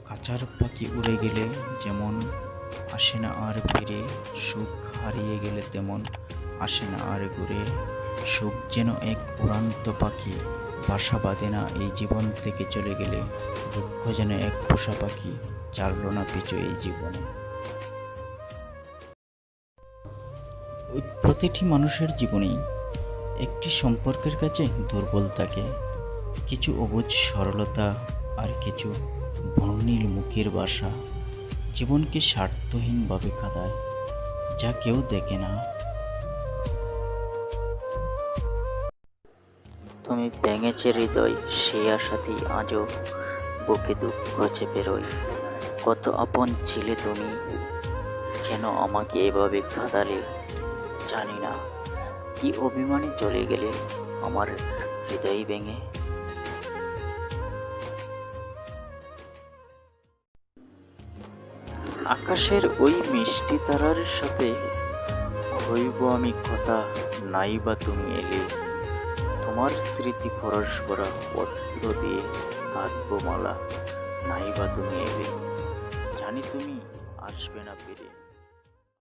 কাঁচার পাখি উড়ে গেলে যেমন আসে না আর ফিরে, সুখ হারিয়ে গেলে তেমন আসে না আর ঘুরে। সুখ যেন এক উড়ান্ত পাখি, বাসা বাঁধে না এই জীবন থেকে চলে গেলে। দুঃখ যেন এক পোষা পাখি, চাললো না পিছু এই জীবনে। প্রতিটি মানুষের জীবনেই একটি সম্পর্কের কাছে দুর্বল থাকে, কিছু অবুঝ সরলতা আর কিছু বর্ণিল মুখের ভাষা জীবনকে স্বার্থহীনভাবে কাঁদায়, যা কেউ দেখে না। তুমি ভেঙেছে হৃদয়, সেই আশাতেই আজও বুকে দুঃখ চেপে রই। কত আপন ছিলে তুমি, কেন আমাকে এভাবে কাঁদালে জানি না। কি অভিমানে চলে গেলে আমার হৃদয় ভেঙে। আকাশের ওই মিষ্টি তারার সাথে হইব আমি কথা, নাই বা তুমি এলে। তোমার স্মৃতি পরশ ভরা অস্ত্র দিয়ে কাঁদবো মালা, নাই বা তুমি এলে। জানি তুমি আসবে না ফিরে।